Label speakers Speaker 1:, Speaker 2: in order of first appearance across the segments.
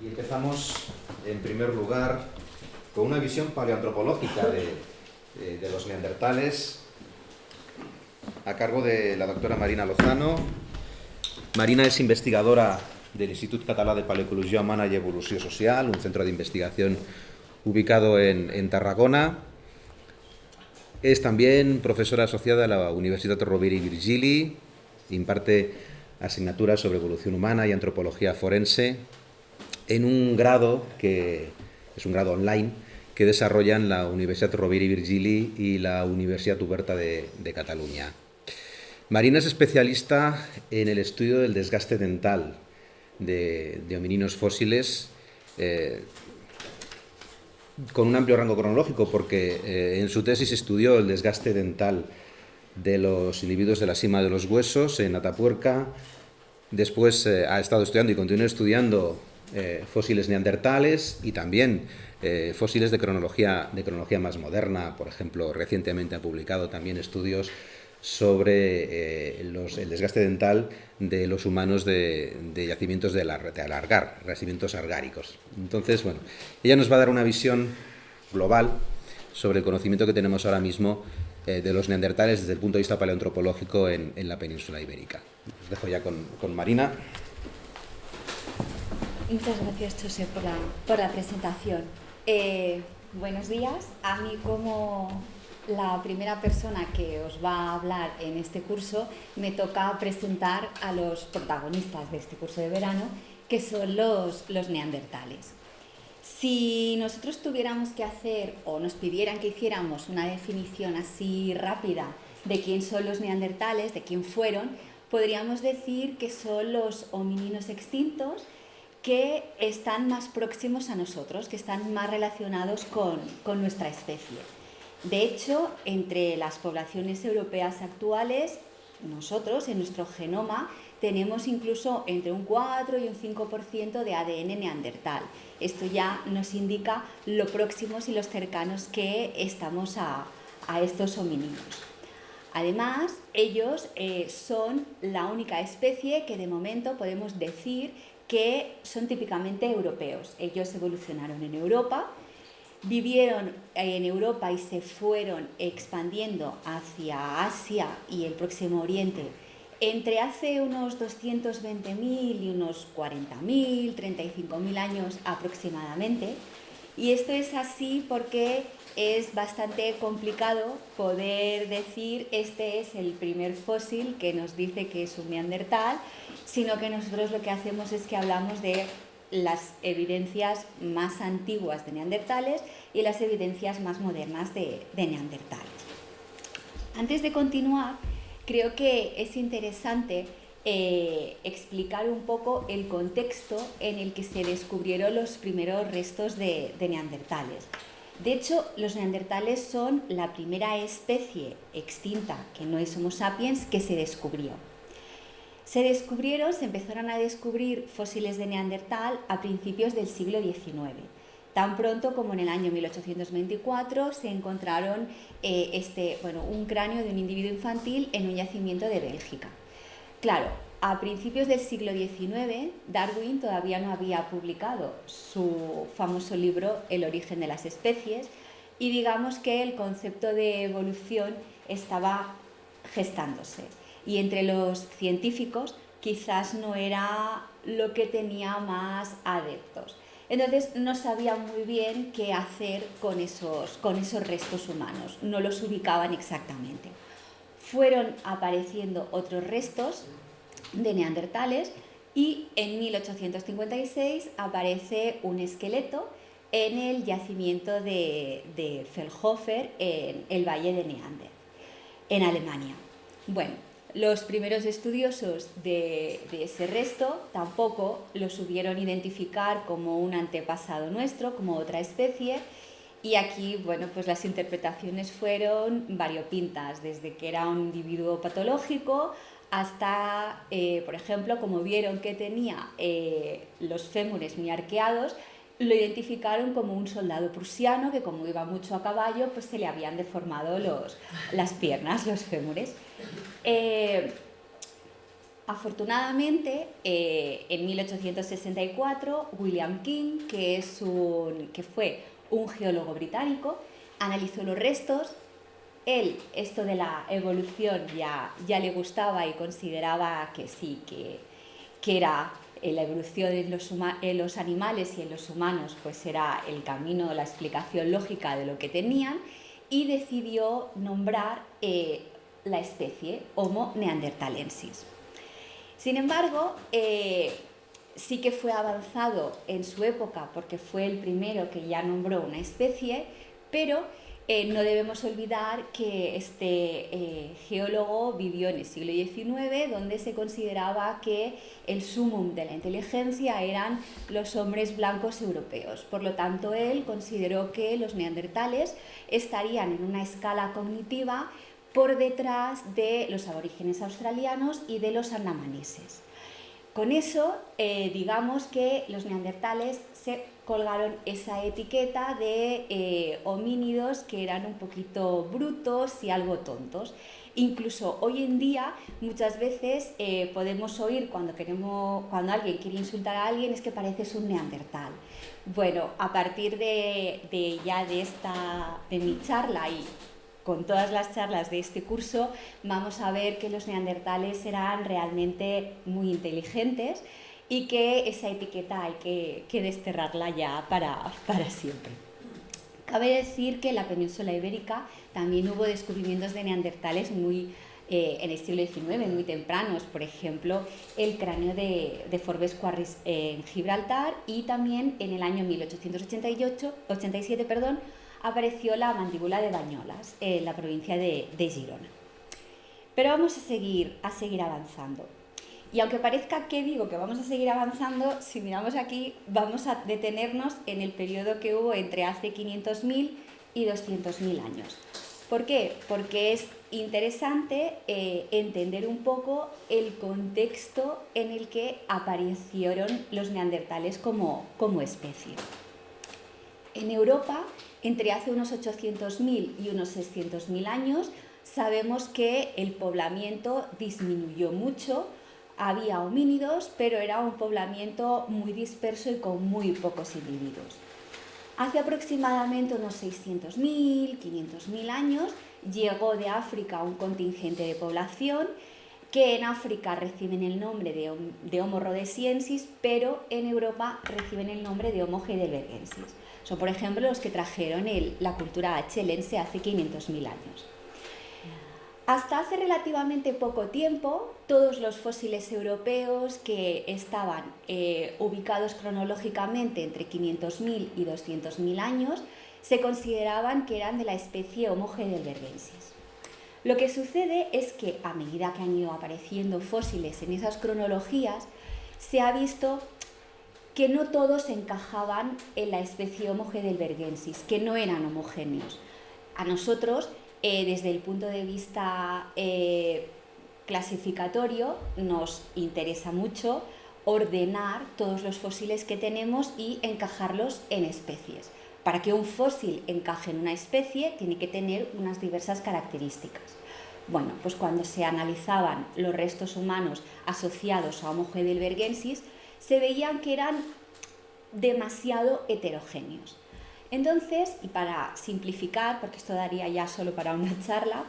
Speaker 1: Y empezamos, en primer lugar, con una visión paleoantropológica de los neandertales, a cargo de la doctora Marina Lozano. Marina es investigadora del Institut Català de Paleoecologia Humana y Evolució Social, un centro de investigación ubicado en Tarragona. Es también profesora asociada a la Universitat Rovira i Virgili, imparte asignaturas sobre evolución humana y antropología forense en un grado que es un grado online que desarrollan la Universitat Rovira i Virgili y la Universitat Oberta de Cataluña. Marina es especialista en el estudio del desgaste dental de homininos fósiles, con un amplio rango cronológico, porque en su tesis estudió el desgaste dental de los individuos de la sima de los huesos en Atapuerca. Después ha estado estudiando y continúa estudiando fósiles neandertales y también fósiles de cronología más moderna. Por ejemplo, recientemente ha publicado también estudios sobre el desgaste dental de los humanos de yacimientos de alargar, yacimientos argáricos. Entonces, bueno, ella nos va a dar una visión global sobre el conocimiento que tenemos ahora mismo de los neandertales desde el punto de vista paleoantropológico en la península ibérica. Os dejo ya con Marina.
Speaker 2: Muchas gracias, José, por la presentación. Buenos días. A mí, como la primera persona que os va a hablar en este curso, me toca presentar a los protagonistas de este curso de verano, que son los neandertales. Si nosotros tuviéramos que hacer, o nos pidieran que hiciéramos una definición así rápida de quién son los neandertales, de quién fueron, podríamos decir que son los homininos extintos que están más próximos a nosotros, que están más relacionados con nuestra especie. De hecho, entre las poblaciones europeas actuales, nosotros en nuestro genoma tenemos incluso entre un 4 y un 5% de ADN neandertal. Esto ya nos indica lo próximos y los cercanos que estamos a estos homínidos. Además, ellos son la única especie que de momento podemos decir que son típicamente europeos. Ellos evolucionaron en Europa, vivieron en Europa y se fueron expandiendo hacia Asia y el Próximo Oriente entre hace unos 220.000 y unos 40.000, 35.000 años aproximadamente. Y esto es así porque es bastante complicado poder decir este es el primer fósil que nos dice que es un neandertal, sino que nosotros lo que hacemos es que hablamos de las evidencias más antiguas de neandertales y las evidencias más modernas de neandertales. Antes de continuar, creo que es interesante explicar un poco el contexto en el que se descubrieron los primeros restos de neandertales. De hecho, los neandertales son la primera especie extinta, que no es Homo sapiens, que se descubrió. Se empezaron a descubrir fósiles de neandertal a principios del siglo XIX. Tan pronto como en el año 1824 se encontraron un cráneo de un individuo infantil en un yacimiento de Bélgica. Claro, a principios del siglo XIX, Darwin todavía no había publicado su famoso libro El origen de las especies y digamos que el concepto de evolución estaba gestándose. Y entre los científicos quizás no era lo que tenía más adeptos. Entonces no sabían muy bien qué hacer con esos restos humanos, no los ubicaban exactamente. Fueron apareciendo otros restos de neandertales y en 1856 aparece un esqueleto en el yacimiento de Feldhofer en el Valle de Neander, en Alemania. Bueno, los primeros estudiosos de ese resto tampoco lo supieron identificar como un antepasado nuestro, como otra especie, y aquí, bueno, pues las interpretaciones fueron variopintas, desde que era un individuo patológico hasta, por ejemplo, como vieron que tenía los fémures muy arqueados, lo identificaron como un soldado prusiano que, como iba mucho a caballo, pues se le habían deformado las piernas, los fémures. Afortunadamente, en 1864, William King, que fue un geólogo británico, analizó los restos. Él, esto de la evolución ya le gustaba y consideraba que sí, que era la evolución en los animales y en los humanos, pues era el camino, la explicación lógica de lo que tenían, y decidió nombrar la especie Homo neanderthalensis. Sin embargo, sí que fue avanzado en su época porque fue el primero que ya nombró una especie, pero no debemos olvidar que este geólogo vivió en el siglo XIX, donde se consideraba que el sumum de la inteligencia eran los hombres blancos europeos. Por lo tanto, él consideró que los neandertales estarían en una escala cognitiva por detrás de los aborígenes australianos y de los andamaneses. Con eso, digamos que los neandertales se colgaron esa etiqueta de homínidos que eran un poquito brutos y algo tontos. Incluso hoy en día, muchas veces podemos oír cuando alguien quiere insultar a alguien, es que pareces un neandertal. Bueno, a partir de mi charla y con todas las charlas de este curso, vamos a ver que los neandertales eran realmente muy inteligentes y que esa etiqueta hay que desterrarla ya para siempre. Cabe decir que en la península ibérica también hubo descubrimientos de neandertales en el siglo XIX, muy tempranos. Por ejemplo, el cráneo de Forbes Quarries en Gibraltar, y también en el año 1887, apareció la mandíbula de Bañolas en la provincia de Girona. Pero vamos a seguir avanzando. Y aunque parezca que digo que vamos a seguir avanzando, si miramos aquí vamos a detenernos en el periodo que hubo entre hace 500.000 y 200.000 años. ¿Por qué? Porque es interesante entender un poco el contexto en el que aparecieron los neandertales como especie. En Europa, entre hace unos 800.000 y unos 600.000 años, sabemos que el poblamiento disminuyó mucho. Había homínidos, pero era un poblamiento muy disperso y con muy pocos individuos. Hace aproximadamente unos 600.000, 500.000 años, llegó de África un contingente de población que en África reciben el nombre de Homo rhodesiensis, pero en Europa reciben el nombre de Homo heidelbergensis. Son, por ejemplo, los que trajeron la cultura achelense hace 500.000 años. Hasta hace relativamente poco tiempo, todos los fósiles europeos que estaban ubicados cronológicamente entre 500.000 y 200.000 años se consideraban que eran de la especie Homo heidelbergensis. Lo que sucede es que a medida que han ido apareciendo fósiles en esas cronologías, se ha visto que no todos encajaban en la especie Homo heidelbergensis, que no eran homogéneos. A nosotros, desde el punto de vista clasificatorio, nos interesa mucho ordenar todos los fósiles que tenemos y encajarlos en especies. Para que un fósil encaje en una especie, tiene que tener unas diversas características. Bueno, pues cuando se analizaban los restos humanos asociados a Homo heidelbergensis, se veían que eran demasiado heterogéneos. Entonces, y para simplificar, porque esto daría ya solo para una charla,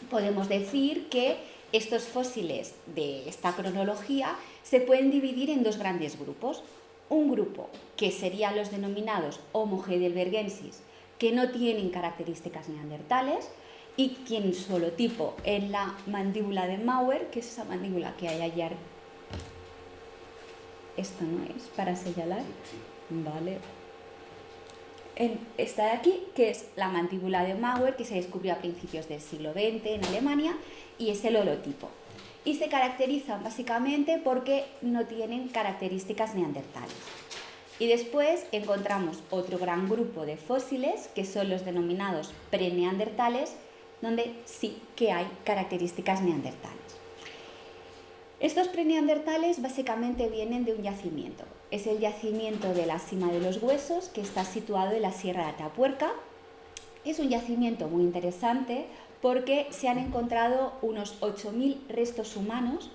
Speaker 2: podemos decir que estos fósiles de esta cronología se pueden dividir en dos grandes grupos. Un grupo que serían los denominados Homo heidelbergensis, que no tienen características neandertales y tienen un solo tipo en la mandíbula de Maurer, que es esa mandíbula que hay allá. Esto no es para señalar, vale. Esta de aquí, que es la mandíbula de Maurer, que se descubrió a principios del siglo XX en Alemania, y es el holotipo. Y se caracterizan básicamente porque no tienen características neandertales. Y después encontramos otro gran grupo de fósiles, que son los denominados preneandertales, donde sí que hay características neandertales. Estos preneandertales básicamente vienen de un yacimiento. Es el yacimiento de la Sima de los Huesos, que está situado en la Sierra de Atapuerca. Es un yacimiento muy interesante porque se han encontrado unos 8.000 restos humanos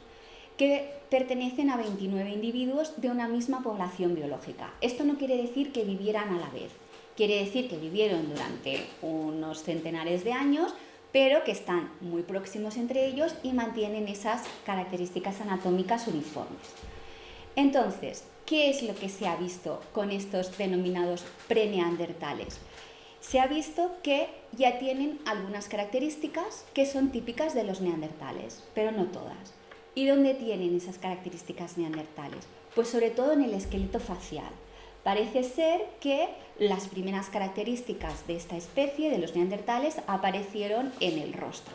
Speaker 2: que pertenecen a 29 individuos de una misma población biológica. Esto no quiere decir que vivieran a la vez, quiere decir que vivieron durante unos centenares de años, pero que están muy próximos entre ellos y mantienen esas características anatómicas uniformes. Entonces, ¿qué es lo que se ha visto con estos denominados preneandertales? Se ha visto que ya tienen algunas características que son típicas de los neandertales, pero no todas. ¿Y dónde tienen esas características neandertales? Pues sobre todo en el esqueleto facial. Parece ser que las primeras características de esta especie, de los neandertales, aparecieron en el rostro.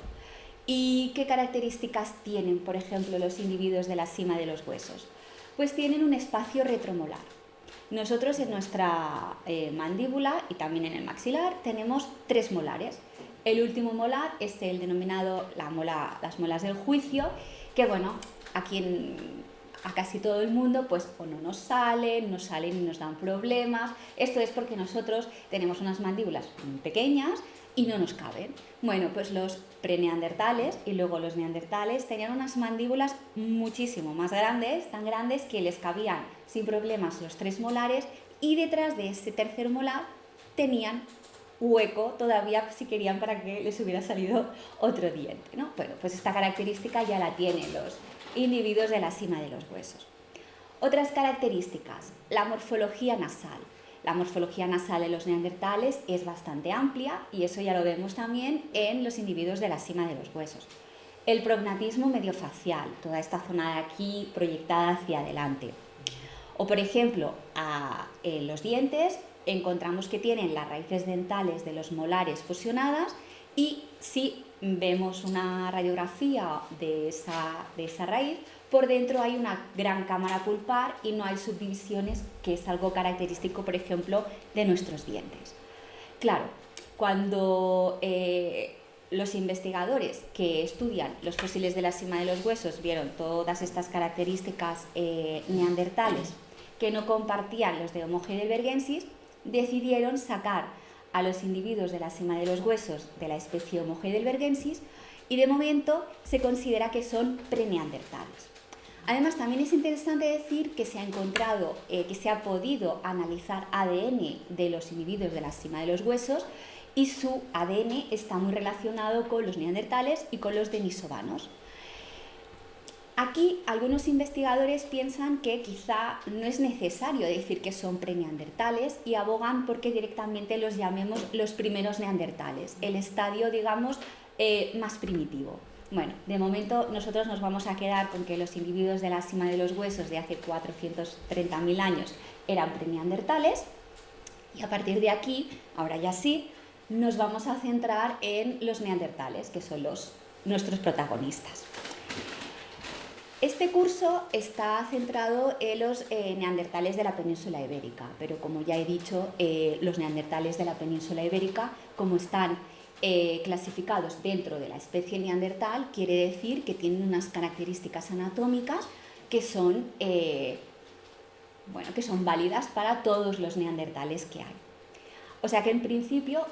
Speaker 2: ¿Y qué características tienen, por ejemplo, los individuos de la cima de los huesos? Pues tienen un espacio retromolar. Nosotros en nuestra mandíbula y también en el maxilar tenemos 3 molares. El último molar es el denominado las molas del juicio, que bueno, a casi todo el mundo pues o no nos salen y nos dan problemas. Esto es porque nosotros tenemos unas mandíbulas muy pequeñas y no nos caben. Bueno, pues los preneandertales y luego los neandertales tenían unas mandíbulas muchísimo más grandes, tan grandes que les cabían sin problemas los 3 molares, y detrás de ese tercer molar tenían hueco todavía si querían para que les hubiera salido otro diente, ¿no? Bueno, pues esta característica ya la tienen los individuos de la cima de los huesos. Otras características, la morfología nasal. La morfología nasal de los neandertales es bastante amplia y eso ya lo vemos también en los individuos de la cima de los huesos. El prognatismo mediofacial, toda esta zona de aquí proyectada hacia adelante. O por ejemplo, en los dientes encontramos que tienen las raíces dentales de los molares fusionadas, y si vemos una radiografía de esa raíz, por dentro hay una gran cámara pulpar y no hay subdivisiones, que es algo característico, por ejemplo, de nuestros dientes. Claro, cuando los investigadores que estudian los fósiles de la cima de los huesos vieron todas estas características neandertales que no compartían los de Homo heidelbergensis, decidieron sacar a los individuos de la cima de los huesos de la especie Homo heidelbergensis, y de momento se considera que son preneandertales. Además, también es interesante decir que se ha encontrado, que se ha podido analizar ADN de los individuos de la cima de los huesos, y su ADN está muy relacionado con los neandertales y con los denisovanos. Aquí algunos investigadores piensan que quizá no es necesario decir que son preneandertales y abogan porque directamente los llamemos los primeros neandertales, el estadio, digamos, más primitivo. Bueno, de momento nosotros nos vamos a quedar con que los individuos de la cima de los huesos de hace 430.000 años eran preneandertales, y a partir de aquí, ahora ya sí, nos vamos a centrar en los neandertales, que son nuestros protagonistas. Este curso está centrado en los neandertales de la península ibérica, pero como ya he dicho, los neandertales de la península ibérica, como están clasificados dentro de la especie neandertal, quiere decir que tienen unas características anatómicas que son válidas para todos los neandertales que hay. O sea que en principio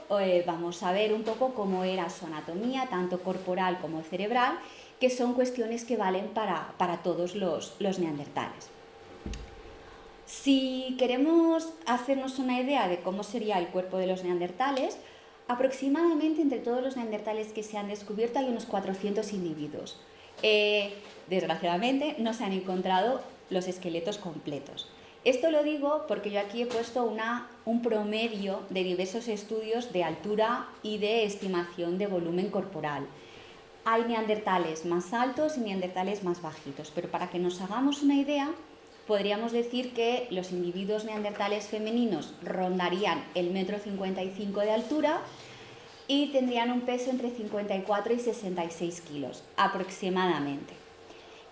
Speaker 2: vamos a ver un poco cómo era su anatomía, tanto corporal como cerebral, que son cuestiones que valen para todos los neandertales. Si queremos hacernos una idea de cómo sería el cuerpo de los neandertales, aproximadamente entre todos los neandertales que se han descubierto hay unos 400 individuos. Desgraciadamente no se han encontrado los esqueletos completos. Esto lo digo porque yo aquí he puesto un promedio de diversos estudios de altura y de estimación de volumen corporal. Hay neandertales más altos y neandertales más bajitos, pero para que nos hagamos una idea, podríamos decir que los individuos neandertales femeninos rondarían el 1,55 m de altura y tendrían un peso entre 54 y 66 kilos aproximadamente.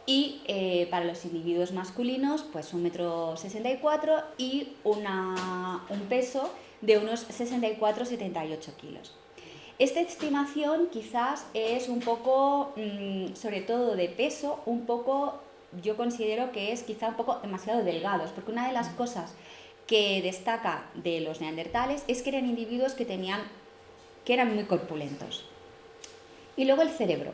Speaker 2: Y para los individuos masculinos, pues 1,64 m y un peso de unos 64-78 kilos. Esta estimación quizás es un poco, sobre todo de peso, un poco, yo considero que es quizá un poco demasiado delgados, porque una de las cosas que destaca de los neandertales es que eran individuos que eran muy corpulentos. Y luego el cerebro.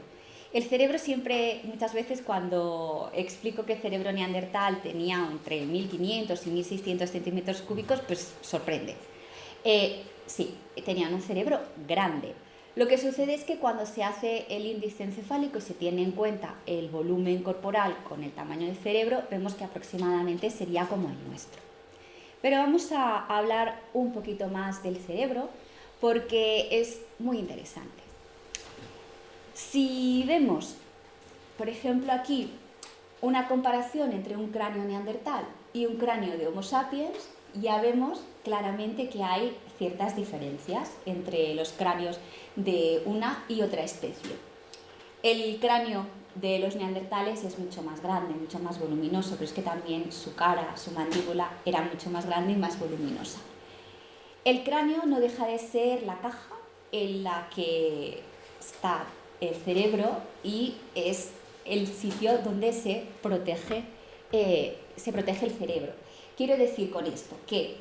Speaker 2: El cerebro siempre, muchas veces cuando explico que el cerebro neandertal tenía entre 1500 y 1600 centímetros cúbicos, pues sorprende. Sí, tenían un cerebro grande. Lo que sucede es que cuando se hace el índice encefálico y se tiene en cuenta el volumen corporal con el tamaño del cerebro, vemos que aproximadamente sería como el nuestro. Pero vamos a hablar un poquito más del cerebro porque es muy interesante. Si vemos, por ejemplo, aquí una comparación entre un cráneo neandertal y un cráneo de Homo sapiens, ya vemos claramente que hay ciertas diferencias entre los cráneos de una y otra especie. El cráneo de los neandertales es mucho más grande, mucho más voluminoso, pero es que también su cara, su mandíbula era mucho más grande y más voluminosa. El cráneo no deja de ser la caja en la que está el cerebro y es el sitio donde se protege el cerebro. Quiero decir con esto que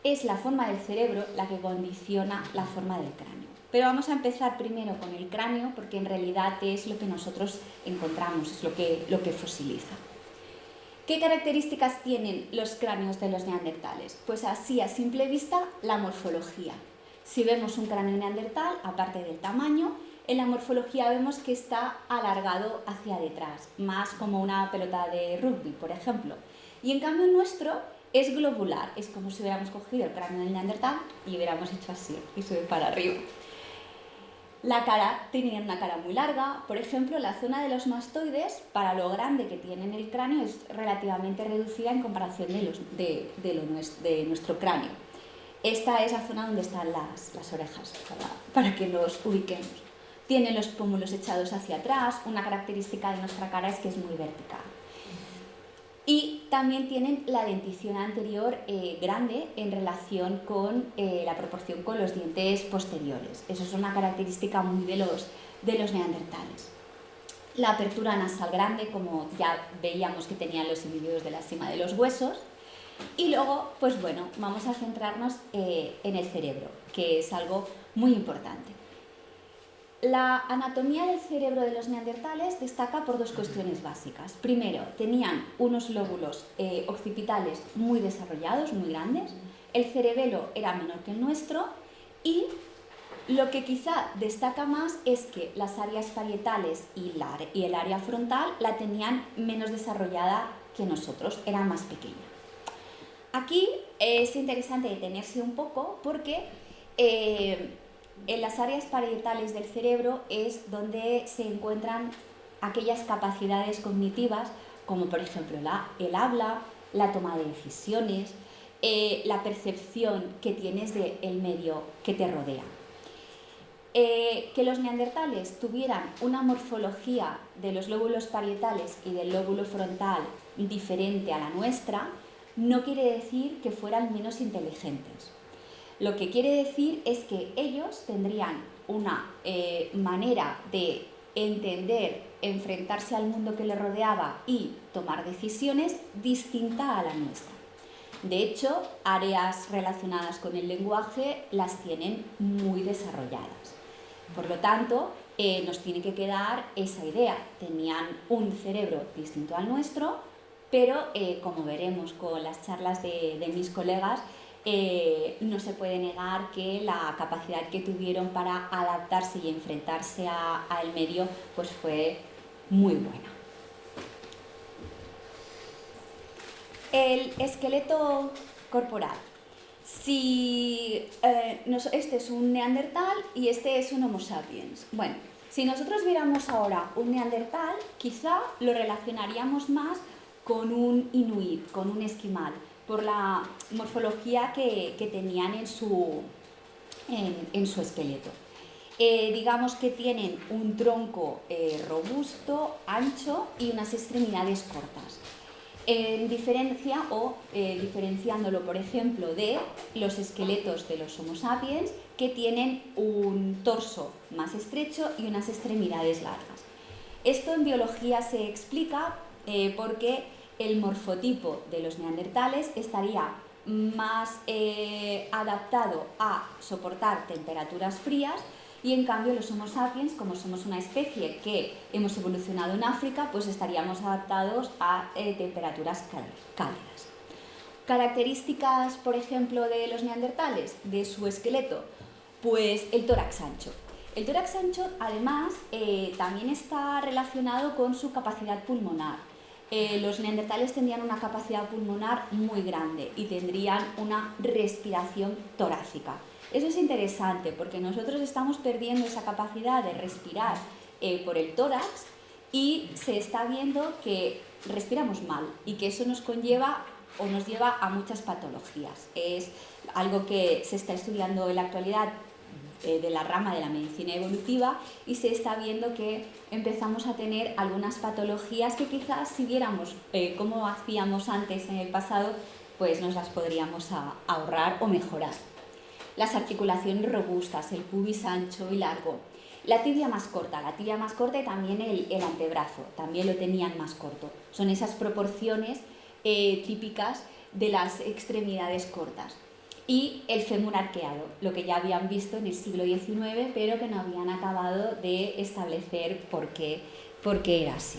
Speaker 2: es la forma del cerebro la que condiciona la forma del cráneo. Pero vamos a empezar primero con el cráneo porque en realidad es lo que nosotros encontramos, es lo que fosiliza. ¿Qué características tienen los cráneos de los neandertales? Pues así a simple vista la morfología. Si vemos un cráneo neandertal, aparte del tamaño, en la morfología vemos que está alargado hacia detrás, más como una pelota de rugby, por ejemplo. Y en cambio el nuestro es globular, es como si hubiéramos cogido el cráneo del neandertal y hubiéramos hecho así y sube para arriba. La cara, tenían una cara muy larga, por ejemplo, la zona de los mastoides, para lo grande que tienen el cráneo, es relativamente reducida en comparación de nuestro cráneo. Esta es la zona donde están las orejas, para que nos ubiquemos. Tienen los pómulos echados hacia atrás, una característica de nuestra cara es que es muy vertical. Y también tienen la dentición anterior grande en relación con la proporción con los dientes posteriores. Eso es una característica muy de los neandertales. La apertura nasal grande, como ya veíamos que tenían los individuos de la cima de los huesos. Y luego, pues bueno, vamos a centrarnos en el cerebro, que es algo muy importante. La anatomía del cerebro de los neandertales destaca por dos cuestiones básicas. Primero, tenían unos lóbulos occipitales muy desarrollados, muy grandes. El cerebelo era menor que el nuestro y lo que quizá destaca más es que las áreas parietales y el área frontal la tenían menos desarrollada que nosotros, era más pequeña. Aquí es interesante detenerse un poco porque en las áreas parietales del cerebro es donde se encuentran aquellas capacidades cognitivas como por ejemplo el habla, la toma de decisiones, la percepción que tienes del medio que te rodea. Que los neandertales tuvieran una morfología de los lóbulos parietales y del lóbulo frontal diferente a la nuestra no quiere decir que fueran menos inteligentes. Lo que quiere decir es que ellos tendrían una manera de entender, enfrentarse al mundo que les rodeaba y tomar decisiones distinta a la nuestra. De hecho, áreas relacionadas con el lenguaje las tienen muy desarrolladas. Por lo tanto, nos tiene que quedar esa idea. Tenían un cerebro distinto al nuestro, pero como veremos con las charlas de mis colegas, no se puede negar que la capacidad que tuvieron para adaptarse y enfrentarse al medio pues fue muy buena. El esqueleto corporal. Si este es un neandertal y este es un Homo sapiens. Bueno, si nosotros viéramos ahora un neandertal, quizá lo relacionaríamos más con un inuit, con un esquimal, por la morfología que tenían en su esqueleto. Digamos que tienen un tronco robusto, ancho y unas extremidades cortas. Diferenciándolo, por ejemplo, de los esqueletos de los Homo sapiens, que tienen un torso más estrecho y unas extremidades largas. Esto en biología se explica porque el morfotipo de los neandertales estaría más adaptado a soportar temperaturas frías y en cambio los Homo sapiens, como somos una especie que hemos evolucionado en África, pues estaríamos adaptados a temperaturas cálidas. Características, por ejemplo, de los neandertales, de su esqueleto, pues el tórax ancho. El tórax ancho, además, también está relacionado con su capacidad pulmonar. Los neandertales tendrían una capacidad pulmonar muy grande y tendrían una respiración torácica. Eso es interesante porque nosotros estamos perdiendo esa capacidad de respirar por el tórax y se está viendo que respiramos mal y que eso nos conlleva o nos lleva a muchas patologías. Es algo que se está estudiando en la actualidad de la rama de la medicina evolutiva y se está viendo que empezamos a tener algunas patologías que quizás si viéramos cómo hacíamos antes en el pasado, pues nos las podríamos ahorrar o mejorar. Las articulaciones robustas, el pubis ancho y largo, la tibia más corta y también el antebrazo, también lo tenían más corto. Son esas proporciones típicas de las extremidades cortas. Y el fémur arqueado, lo que ya habían visto en el siglo XIX, pero que no habían acabado de establecer por qué era así.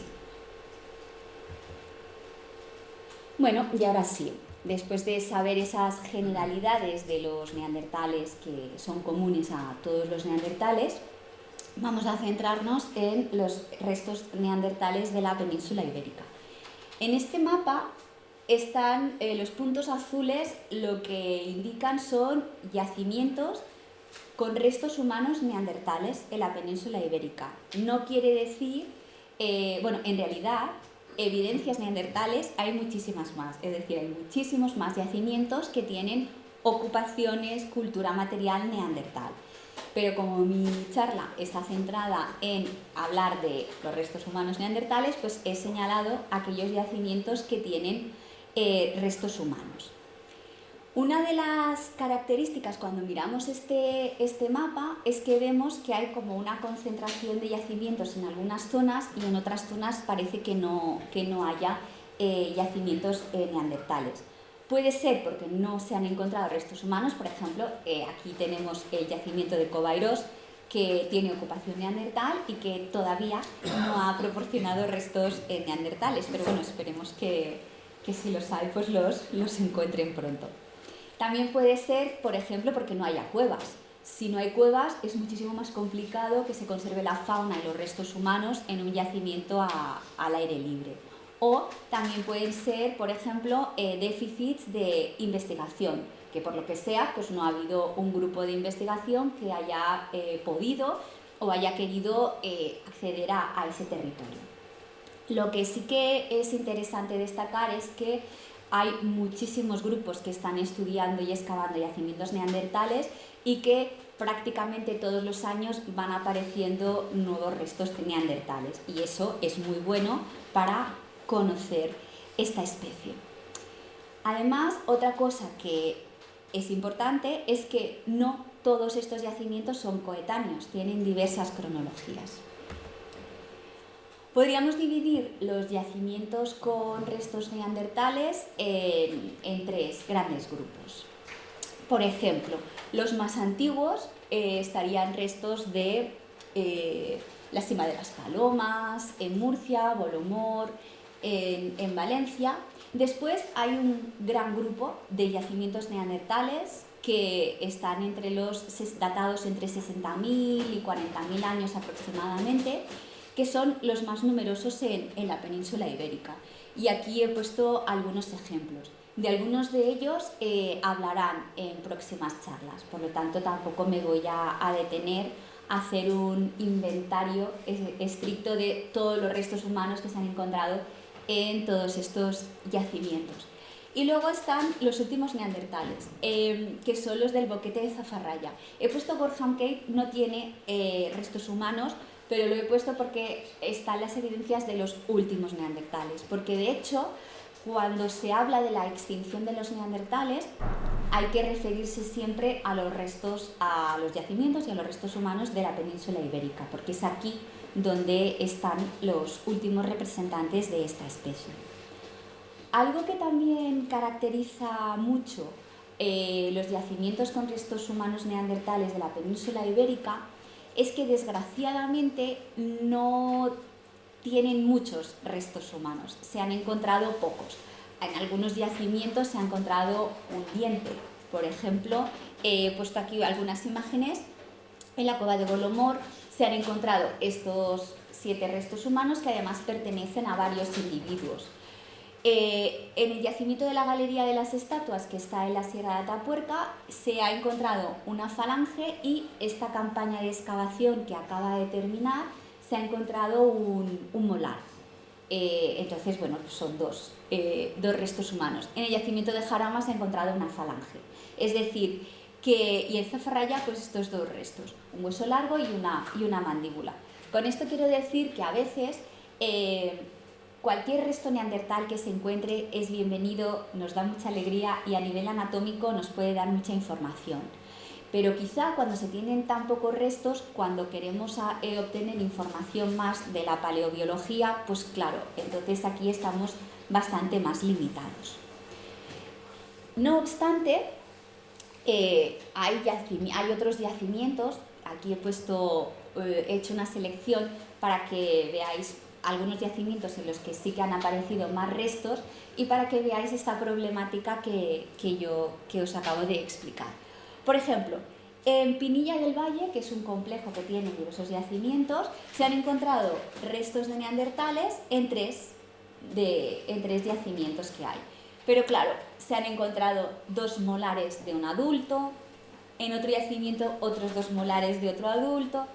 Speaker 2: Bueno, y ahora sí, después de saber esas generalidades de los neandertales que son comunes a todos los neandertales, vamos a centrarnos en los restos neandertales de la península ibérica. En este mapa están los puntos azules, lo que indican son yacimientos con restos humanos neandertales en la península ibérica. No quiere decir, en realidad, evidencias neandertales hay muchísimas más, es decir, hay muchísimos más yacimientos que tienen ocupaciones, cultura material neandertal. Pero como mi charla está centrada en hablar de los restos humanos neandertales, pues he señalado aquellos yacimientos que tienen restos humanos. Una de las características cuando miramos este mapa es que vemos que hay como una concentración de yacimientos en algunas zonas y en otras zonas parece que no haya yacimientos neandertales. Puede ser porque no se han encontrado restos humanos, por ejemplo, aquí tenemos el yacimiento de Cobairos, que tiene ocupación neandertal y que todavía no ha proporcionado restos neandertales, pero bueno, esperemos que si los hay, pues los encuentren pronto. También puede ser, por ejemplo, porque no haya cuevas. Si no hay cuevas, es muchísimo más complicado que se conserve la fauna y los restos humanos en un yacimiento al aire libre. O también pueden ser, por ejemplo, déficits de investigación, que por lo que sea, pues no ha habido un grupo de investigación que haya podido o haya querido acceder a ese territorio. Lo que sí que es interesante destacar es que hay muchísimos grupos que están estudiando y excavando yacimientos neandertales y que prácticamente todos los años van apareciendo nuevos restos neandertales y eso es muy bueno para conocer esta especie. Además, otra cosa que es importante es que no todos estos yacimientos son coetáneos, tienen diversas cronologías. Podríamos dividir los yacimientos con restos neandertales en tres grandes grupos. Por ejemplo, los más antiguos estarían restos de la Sima de las Palomas, en Murcia, Bolomor, en Valencia. Después hay un gran grupo de yacimientos neandertales que están datados entre 60.000 y 40.000 años aproximadamente, que son los más numerosos en la península ibérica. Y aquí he puesto algunos ejemplos. De algunos de ellos hablarán en próximas charlas, por lo tanto tampoco me voy a detener a hacer un inventario estricto de todos los restos humanos que se han encontrado en todos estos yacimientos. Y luego están los últimos neandertales, que son los del boquete de Zafarraya. He puesto Gorham Cave, no tiene restos humanos, pero lo he puesto porque están las evidencias de los últimos neandertales, porque de hecho, cuando se habla de la extinción de los neandertales, hay que referirse siempre a los yacimientos y a los restos humanos de la península ibérica, porque es aquí donde están los últimos representantes de esta especie. Algo que también caracteriza mucho los yacimientos con restos humanos neandertales de la península ibérica es que desgraciadamente no tienen muchos restos humanos, se han encontrado pocos. En algunos yacimientos se ha encontrado un diente. Por ejemplo, he puesto aquí algunas imágenes. En la cueva de Golomor se han encontrado estos 7 restos humanos que además pertenecen a varios individuos. En el yacimiento de la Galería de las Estatuas, que está en la Sierra de Atapuerca, se ha encontrado una falange y esta campaña de excavación que acaba de terminar se ha encontrado un molar. Entonces, bueno, son dos restos humanos. En el yacimiento de Jarama se ha encontrado una falange. Es decir, y en Zafarraya, pues estos 2 restos, un hueso largo y una mandíbula. Con esto quiero decir que a veces cualquier resto neandertal que se encuentre es bienvenido, nos da mucha alegría y a nivel anatómico nos puede dar mucha información. Pero quizá cuando se tienen tan pocos restos, cuando queremos obtener información más de la paleobiología, pues claro, entonces aquí estamos bastante más limitados. No obstante, hay otros yacimientos. Aquí he hecho una selección para que veáis algunos yacimientos en los que sí que han aparecido más restos y para que veáis esta problemática que os acabo de explicar. Por ejemplo, en Pinilla del Valle, que es un complejo que tiene diversos yacimientos, se han encontrado restos de neandertales en tres yacimientos que hay. Pero claro, se han encontrado 2 molares de un adulto, en otro yacimiento otros 2 molares de otro adulto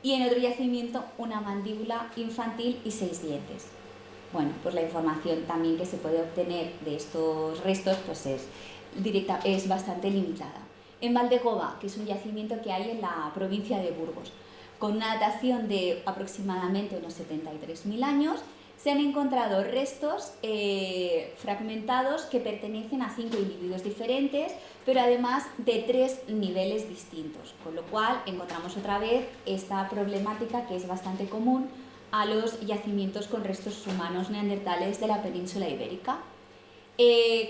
Speaker 2: y en otro yacimiento una mandíbula infantil y 6 dientes. Bueno, pues la información también que se puede obtener de estos restos pues es bastante limitada. En Valdegoba, que es un yacimiento que hay en la provincia de Burgos, con una datación de aproximadamente unos 73.000 años, se han encontrado restos fragmentados que pertenecen a 5 individuos diferentes, pero además de 3 niveles distintos, con lo cual encontramos otra vez esta problemática que es bastante común a los yacimientos con restos humanos neandertales de la península ibérica.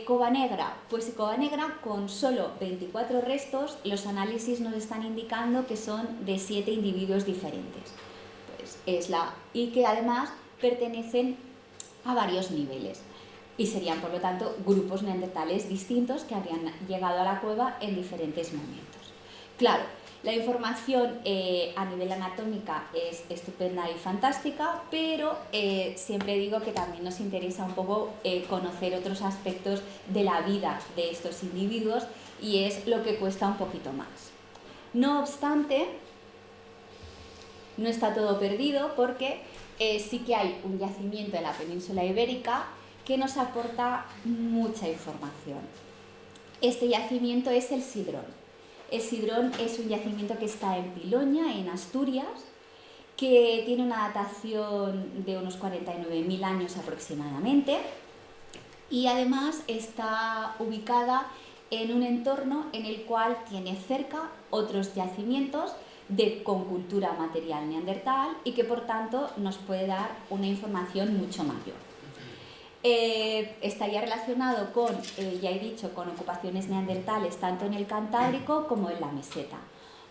Speaker 2: Cova Negra, pues Cova Negra con solo 24 restos, los análisis nos están indicando que son de 7 individuos diferentes. Pues y que además pertenecen a varios niveles y serían por lo tanto grupos neandertales distintos que habrían llegado a la cueva en diferentes momentos. Claro, la información a nivel anatómica es estupenda y fantástica, pero siempre digo que también nos interesa un poco conocer otros aspectos de la vida de estos individuos y es lo que cuesta un poquito más. No obstante, no está todo perdido porque sí que hay un yacimiento en la península ibérica que nos aporta mucha información. Este yacimiento es el Sidrón. El Sidrón es un yacimiento que está en Piloña, en Asturias, que tiene una datación de unos 49.000 años aproximadamente y además está ubicada en un entorno en el cual tiene cerca otros yacimientos con cultura material neandertal y que por tanto nos puede dar una información mucho mayor. Estaría relacionado con, ya he dicho, con ocupaciones neandertales tanto en el Cantábrico como en la meseta.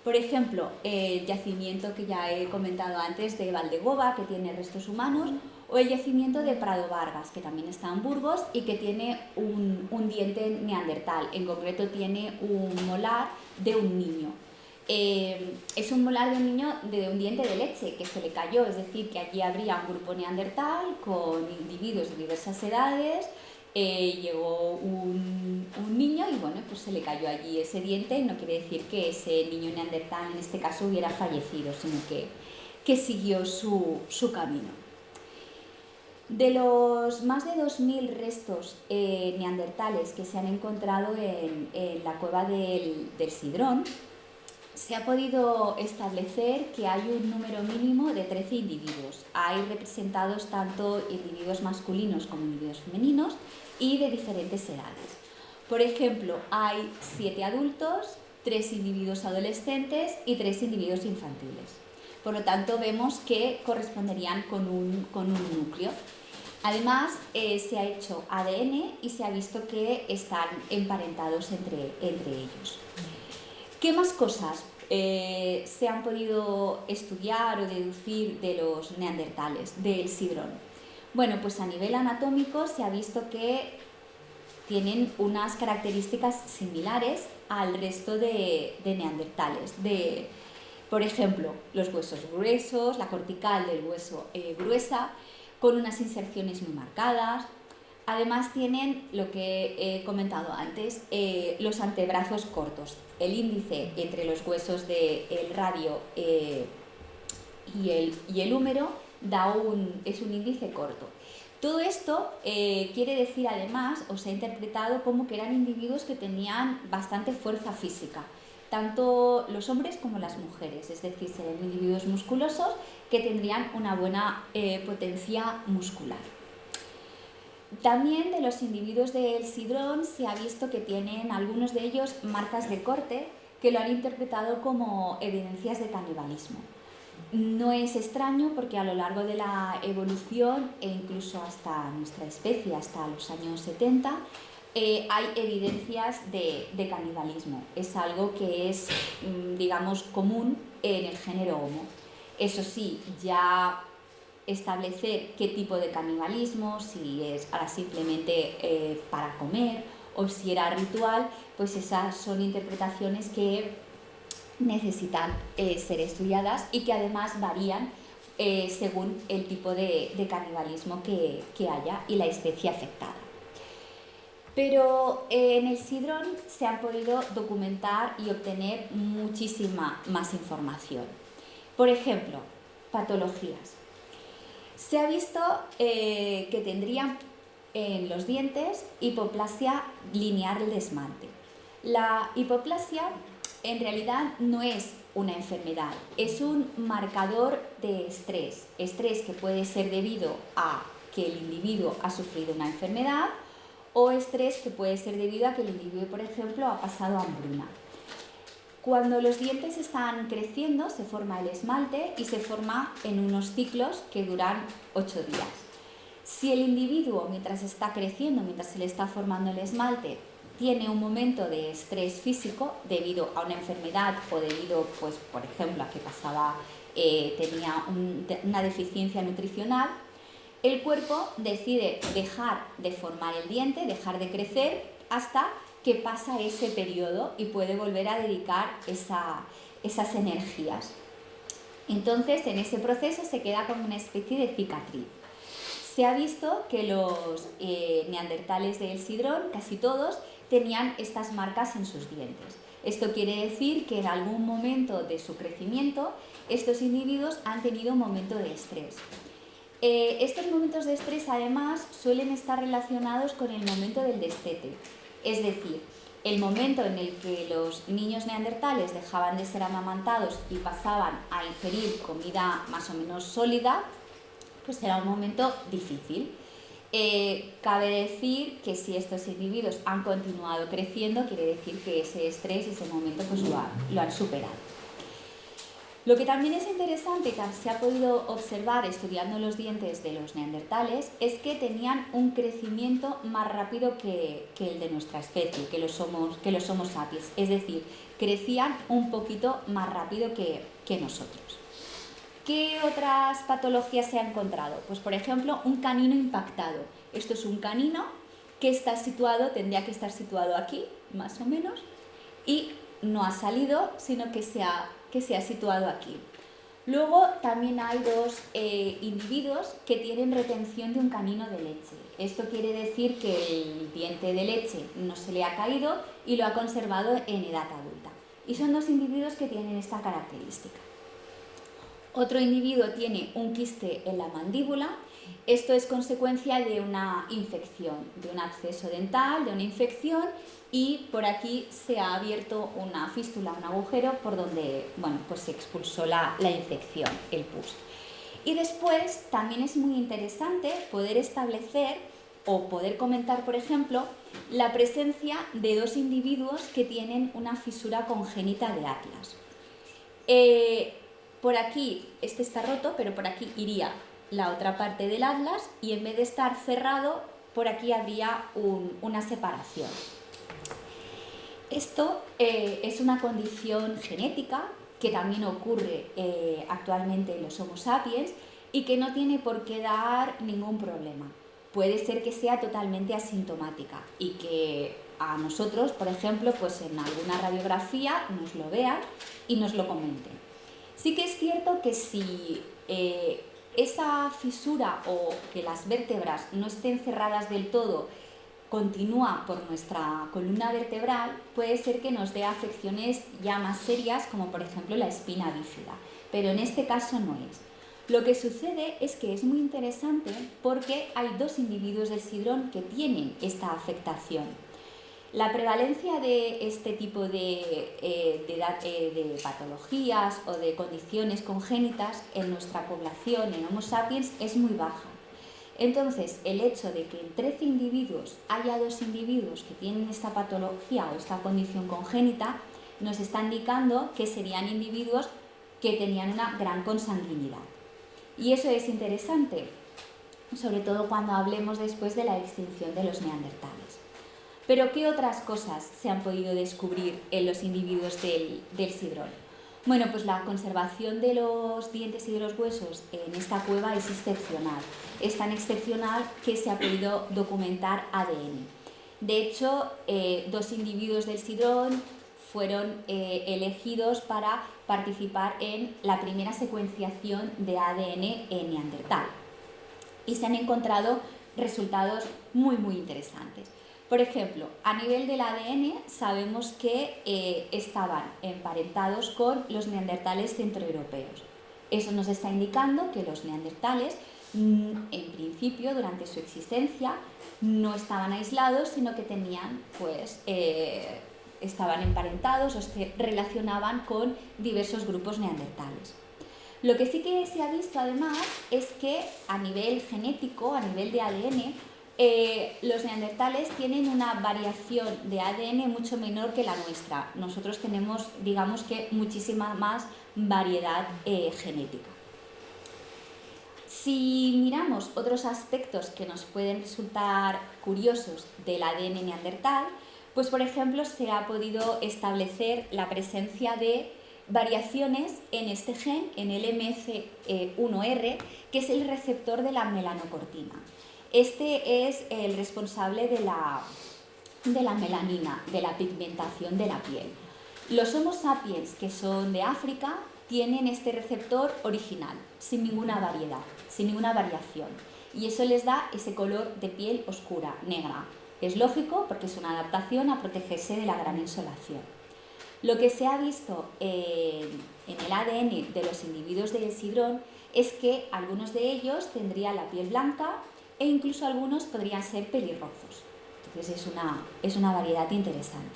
Speaker 2: Por ejemplo, el yacimiento que ya he comentado antes de Valdegoba, que tiene restos humanos, o el yacimiento de Prado Vargas, que también está en Burgos y que tiene un diente neandertal, en concreto tiene un molar de un niño. Es un molar de un niño de un diente de leche que se le cayó, es decir, que allí habría un grupo neandertal con individuos de diversas edades, llegó un niño y bueno, pues se le cayó allí ese diente. No quiere decir que ese niño neandertal en este caso hubiera fallecido, sino que siguió su camino. De los más de 2.000 restos neandertales que se han encontrado en la cueva del Sidrón, se ha podido establecer que hay un número mínimo de 13 individuos. Hay representados tanto individuos masculinos como individuos femeninos y de diferentes edades. Por ejemplo, hay 7 adultos, 3 individuos adolescentes y 3 individuos infantiles. Por lo tanto, vemos que corresponderían con un núcleo. Además, se ha hecho ADN y se ha visto que están emparentados entre ellos. ¿Qué más cosas se han podido estudiar o deducir de los neandertales, del sidrón? Bueno, pues a nivel anatómico se ha visto que tienen unas características similares al resto de neandertales. Por ejemplo, los huesos gruesos, la cortical del hueso gruesa, con unas inserciones muy marcadas. Además tienen lo que he comentado antes, los antebrazos cortos. El índice entre los huesos del radio y el húmero es un índice corto. Todo esto quiere decir además, o se ha interpretado como que eran individuos que tenían bastante fuerza física, tanto los hombres como las mujeres, es decir, serían individuos musculosos que tendrían una buena potencia muscular. También de los individuos del sidrón se ha visto que tienen algunos de ellos marcas de corte que lo han interpretado como evidencias de canibalismo. No es extraño porque a lo largo de la evolución e incluso hasta nuestra especie, hasta los años 70, hay evidencias de canibalismo. Es algo que es, digamos, común en el género Homo. Eso sí, ya establecer qué tipo de canibalismo, si es ahora simplemente para comer o si era ritual, pues esas son interpretaciones que necesitan ser estudiadas y que además varían según el tipo de canibalismo que haya y la especie afectada. Pero en el sidrón se han podido documentar y obtener muchísima más información. Por ejemplo, patologías. Se ha visto que tendrían en los dientes hipoplasia linear del esmalte. La hipoplasia en realidad no es una enfermedad, es un marcador de estrés que puede ser debido a que el individuo ha sufrido una enfermedad o estrés que puede ser debido a que el individuo, por ejemplo, ha pasado hambruna. Cuando los dientes están creciendo se forma el esmalte y se forma en unos ciclos que duran 8 días. Si el individuo, mientras está creciendo, mientras se le está formando el esmalte, tiene un momento de estrés físico debido a una enfermedad o debido, pues, por ejemplo, a que tenía una deficiencia nutricional, el cuerpo decide dejar de formar el diente, dejar de crecer hasta que pasa ese periodo y puede volver a dedicar esas energías. Entonces, en ese proceso se queda como una especie de cicatriz. Se ha visto que los neandertales del sidrón, casi todos, tenían estas marcas en sus dientes. Esto quiere decir que en algún momento de su crecimiento estos individuos han tenido un momento de estrés. Estos momentos de estrés además suelen estar relacionados con el momento del destete, es decir, el momento en el que los niños neandertales dejaban de ser amamantados y pasaban a ingerir comida más o menos sólida, pues era un momento difícil. Cabe decir que si estos individuos han continuado creciendo, quiere decir que ese estrés, ese momento, pues lo han superado. Lo que también es interesante y que se ha podido observar estudiando los dientes de los neandertales es que tenían un crecimiento más rápido que el de nuestra especie, que los Homo sapiens, es decir, crecían un poquito más rápido que nosotros. ¿Qué otras patologías se han encontrado? Pues por ejemplo, un canino impactado. Esto es un canino que tendría que estar situado aquí, más o menos, y no ha salido, sino que se ha situado aquí. Luego también hay dos individuos que tienen retención de un canino de leche. Esto quiere decir que el diente de leche no se le ha caído y lo ha conservado en edad adulta. Y son dos individuos que tienen esta característica. Otro individuo tiene un quiste en la mandíbula. Esto es consecuencia de una infección, de un absceso dental, de una infección, y por aquí se ha abierto una fístula, un agujero por donde, bueno, pues se expulsó la infección, el pus. Y después también es muy interesante poder establecer o poder comentar, por ejemplo, la presencia de dos individuos que tienen una fisura congénita de atlas. Por aquí, este está roto, pero por aquí iría la otra parte del atlas y en vez de estar cerrado, por aquí habría una separación. Esto es una condición genética que también ocurre actualmente en los Homo sapiens y que no tiene por qué dar ningún problema. Puede ser que sea totalmente asintomática y que a nosotros, por ejemplo, pues en alguna radiografía nos lo vean y nos lo comenten. Sí que es cierto que si esa fisura o que las vértebras no estén cerradas del todo continúa por nuestra columna vertebral, puede ser que nos dé afecciones ya más serias, como por ejemplo la espina bífida, pero en este caso no es. Lo que sucede es que es muy interesante porque hay 2 individuos del sidrón que tienen esta afectación. La prevalencia de este tipo de patologías o de condiciones congénitas en nuestra población, en Homo sapiens, es muy baja. Entonces, el hecho de que en 13 individuos haya 2 individuos que tienen esta patología o esta condición congénita, nos está indicando que serían individuos que tenían una gran consanguinidad. Y eso es interesante, sobre todo cuando hablemos después de la extinción de los neandertales. Pero, ¿qué otras cosas se han podido descubrir en los individuos del sidrón? Bueno, pues la conservación de los dientes y de los huesos en esta cueva es excepcional. Es tan excepcional que se ha podido documentar ADN. De hecho, 2 individuos del sidrón fueron elegidos para participar en la primera secuenciación de ADN en neandertal. Y se han encontrado resultados muy, muy interesantes. Por ejemplo, a nivel del ADN sabemos que estaban emparentados con los neandertales centroeuropeos. Eso nos está indicando que los neandertales, en principio, durante su existencia, no estaban aislados, sino que tenían, estaban emparentados o se relacionaban con diversos grupos neandertales. Lo que sí que se ha visto además es que a nivel genético, a nivel de ADN, los neandertales tienen una variación de ADN mucho menor que la nuestra. Nosotros tenemos, digamos que, muchísima más variedad genética. Si miramos otros aspectos que nos pueden resultar curiosos del ADN neandertal, pues por ejemplo se ha podido establecer la presencia de variaciones en este gen, en el MF1R, que es el receptor de la melanocortina. Este es el responsable de la melanina, de la pigmentación de la piel. Los Homo sapiens, que son de África, tienen este receptor original, sin ninguna variedad, sin ninguna variación. Y eso les da ese color de piel oscura, negra. Es lógico porque es una adaptación a protegerse de la gran insolación. Lo que se ha visto en el ADN de los individuos del sidrón es que algunos de ellos tendrían la piel blanca, e incluso algunos podrían ser pelirrojos. Entonces es una variedad interesante.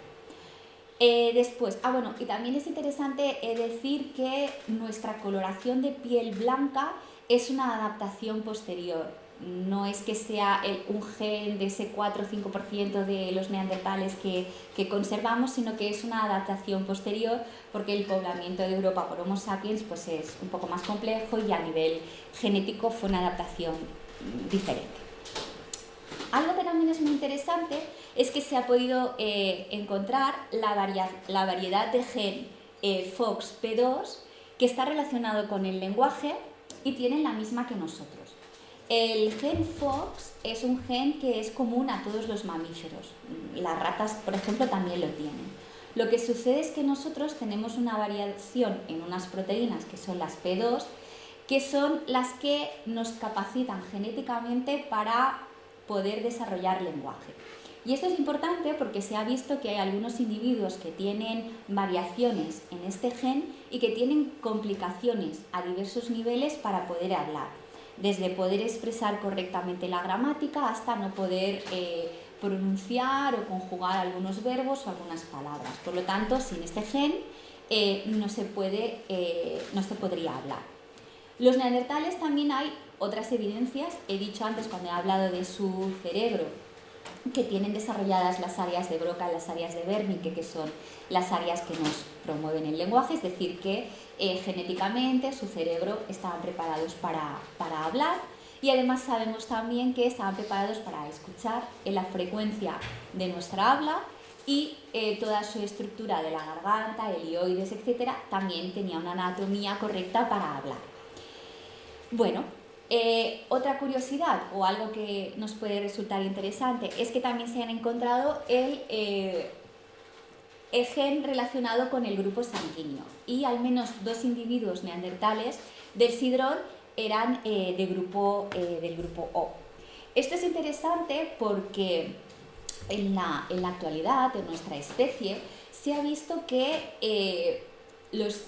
Speaker 2: Y también es interesante decir que nuestra coloración de piel blanca es una adaptación posterior. No es que sea un gen de ese 4 o 5% de los neandertales que conservamos, sino que es una adaptación posterior porque el poblamiento de Europa por Homo sapiens pues es un poco más complejo y a nivel genético fue una adaptación diferente. Algo que también es muy interesante es que se ha podido encontrar la variedad de gen FOXP2 que está relacionado con el lenguaje y tienen la misma que nosotros. El gen FOX es un gen que es común a todos los mamíferos. Las ratas, por ejemplo, también lo tienen. Lo que sucede es que nosotros tenemos una variación en unas proteínas que son las P2, que son las que nos capacitan genéticamente para poder desarrollar lenguaje. Y esto es importante porque se ha visto que hay algunos individuos que tienen variaciones en este gen y que tienen complicaciones a diversos niveles para poder hablar, desde poder expresar correctamente la gramática hasta no poder pronunciar o conjugar algunos verbos o algunas palabras. Por lo tanto, sin este gen no se podría hablar. Los neandertales también hay otras evidencias. He dicho antes, cuando he hablado de su cerebro, que tienen desarrolladas las áreas de Broca y las áreas de Wernicke, que son las áreas que nos promueven el lenguaje, es decir, que genéticamente su cerebro estaban preparados para hablar, y además sabemos también que estaban preparados para escuchar en la frecuencia de nuestra habla y toda su estructura de la garganta, helioides, etcétera, también tenía una anatomía correcta para hablar. Bueno, otra curiosidad o algo que nos puede resultar interesante es que también se han encontrado el gen relacionado con el grupo sanguíneo y al menos 2 individuos neandertales del sidrón eran del grupo O. Esto es interesante porque en la actualidad, en nuestra especie, se ha visto que las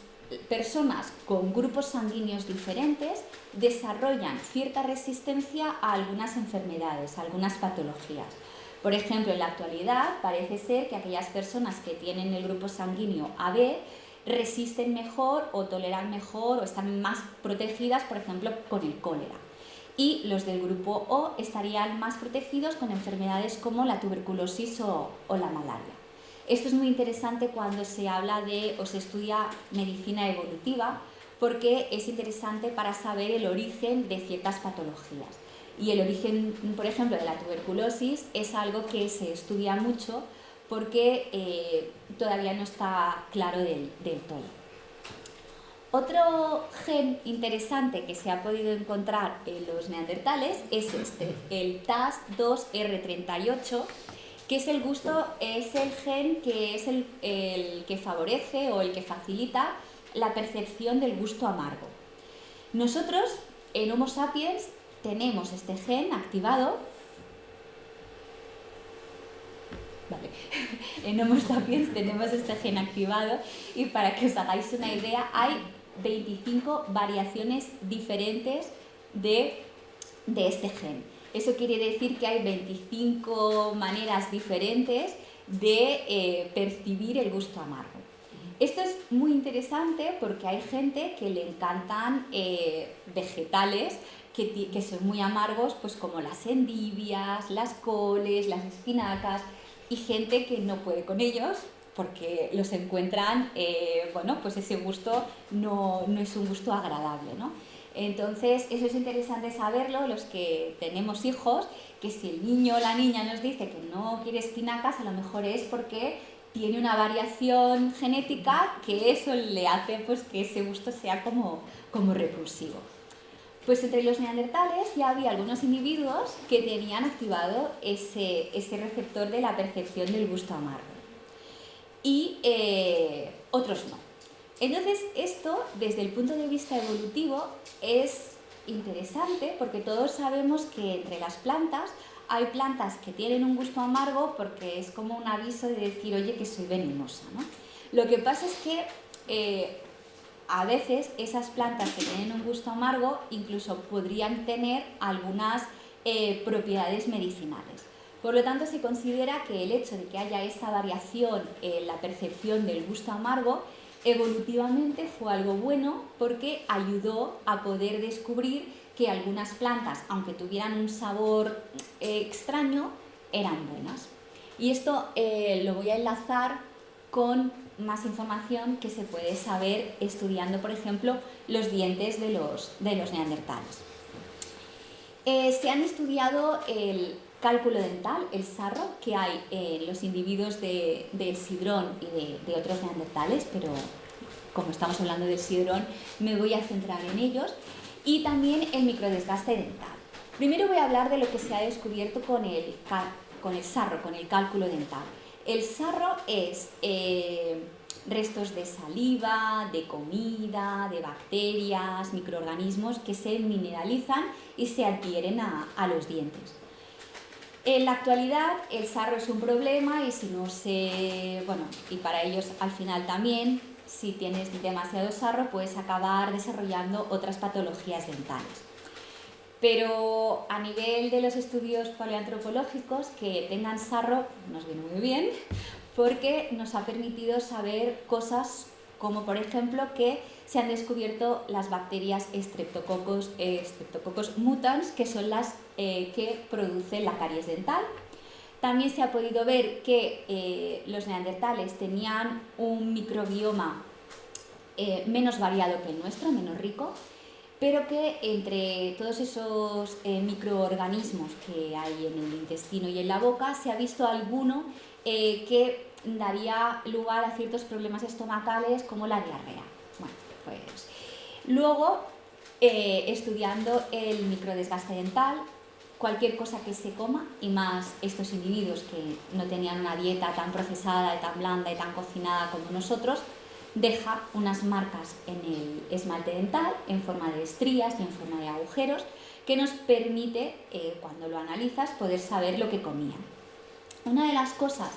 Speaker 2: personas con grupos sanguíneos diferentes desarrollan cierta resistencia a algunas enfermedades, a algunas patologías. Por ejemplo, en la actualidad parece ser que aquellas personas que tienen el grupo sanguíneo AB resisten mejor o toleran mejor o están más protegidas, por ejemplo, con el cólera. Y los del grupo O estarían más protegidos con enfermedades como la tuberculosis o la malaria. Esto es muy interesante cuando se habla de o se estudia medicina evolutiva, porque es interesante para saber el origen de ciertas patologías. Y el origen, por ejemplo, de la tuberculosis es algo que se estudia mucho porque todavía no está claro del todo. Otro gen interesante que se ha podido encontrar en los neandertales es este, el TAS2R38, que es el gen que es el que favorece o el que facilita la percepción del gusto amargo. Nosotros, en Homo sapiens, tenemos este gen activado. Vale. En Homo sapiens tenemos este gen activado y para que os hagáis una idea, hay 25 variaciones diferentes de este gen. Eso quiere decir que hay 25 maneras diferentes de percibir el gusto amargo. Esto es muy interesante porque hay gente que le encantan vegetales que son muy amargos, pues como las endivias, las coles, las espinacas, y gente que no puede con ellos porque los encuentran, bueno, pues ese gusto no es un gusto agradable, ¿no? Entonces, eso es interesante saberlo, los que tenemos hijos, que si el niño o la niña nos dice que no quiere espinacas, a lo mejor es porque tiene una variación genética que eso le hace pues, que ese gusto sea como repulsivo. Pues entre los neandertales ya había algunos individuos que tenían activado ese receptor de la percepción del gusto amargo y otros no. Entonces esto desde el punto de vista evolutivo es interesante porque todos sabemos que entre las plantas hay plantas que tienen un gusto amargo porque es como un aviso de decir, oye, que soy venenosa, ¿no? Lo que pasa es que a veces esas plantas que tienen un gusto amargo incluso podrían tener algunas propiedades medicinales. Por lo tanto, se considera que el hecho de que haya esta variación en la percepción del gusto amargo evolutivamente fue algo bueno porque ayudó a poder descubrir que algunas plantas, aunque tuvieran un sabor extraño, eran buenas. Y esto lo voy a enlazar con más información que se puede saber estudiando, por ejemplo, los dientes de los neandertales. Se han estudiado el cálculo dental, el sarro, que hay en los individuos del sidrón y de otros neandertales, pero como estamos hablando del sidrón, me voy a centrar en ellos, y también el microdesgaste dental. Primero voy a hablar de lo que se ha descubierto con el sarro, con el cálculo dental. El sarro es restos de saliva, de comida, de bacterias, microorganismos que se mineralizan y se adhieren a los dientes. En la actualidad el sarro es un problema y si no se, bueno, y para ellos al final también, si tienes demasiado sarro puedes acabar desarrollando otras patologías dentales. Pero a nivel de los estudios paleoantropológicos, que tengan sarro nos viene muy bien porque nos ha permitido saber cosas como, por ejemplo, que se han descubierto las bacterias Streptococcus mutans, que son las que producen la caries dental. También se ha podido ver que los neandertales tenían un microbioma menos variado que el nuestro, menos rico, pero que entre todos esos microorganismos que hay en el intestino y en la boca se ha visto alguno que daría lugar a ciertos problemas estomacales como la diarrea. Bueno, pues luego, estudiando el microdesgaste dental, cualquier cosa que se coma, y más estos individuos que no tenían una dieta tan procesada, tan blanda y tan cocinada como nosotros, deja unas marcas en el esmalte dental en forma de estrías y en forma de agujeros que nos permite, cuando lo analizas, poder saber lo que comían. Una de las cosas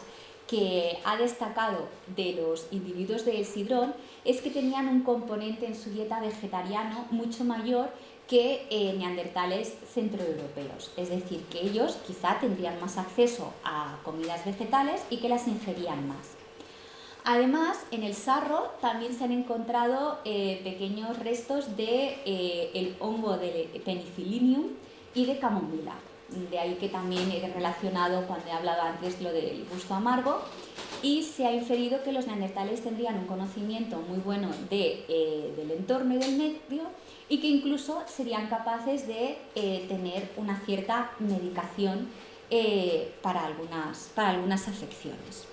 Speaker 2: que ha destacado de los individuos del Sidrón es que tenían un componente en su dieta vegetariano mucho mayor que neandertales centroeuropeos, es decir, que ellos quizá tendrían más acceso a comidas vegetales y que las ingerían más. Además, en el sarro también se han encontrado pequeños restos de el hongo de Penicillium y de camomila. De ahí que también he relacionado, cuando he hablado antes, lo del gusto amargo, y se ha inferido que los neandertales tendrían un conocimiento muy bueno del entorno y del medio, y que incluso serían capaces de tener una cierta medicación para algunas afecciones.